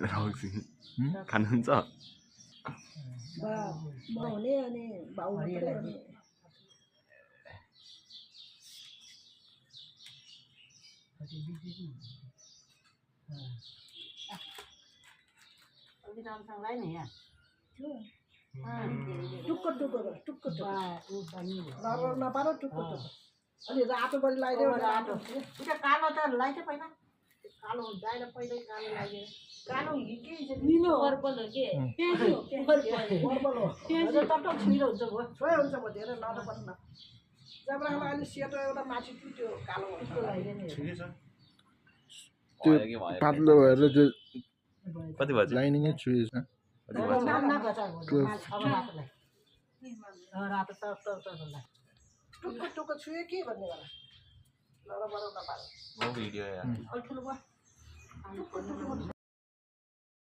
राहुलसिंह खानुहुन्छ हुने अनि भाउ मात्रै हुने टुक्को टुक्को नपारो टुक्को अनि रातो पनि लगाइदियो रातो कालो त लगाइदियो पहिला कालो जाएर पहिल्यै कालो लाग्यो कालो के निलो पर्पल हो के पर्पल हो टपटप छिरो हुन्छ भयो छोय हुन्छ भयो धेरै नपर्छ न जबरामा अलि सेतो एउटा माथि त्यो कालो हुन्छ ठिकै छ त्यो पातलो भएर त्यो कति बजे लाइनिङै चुइज न रातो टुक्को टुक्को छुयो के भन्ने होला नरम नपारो भिडियो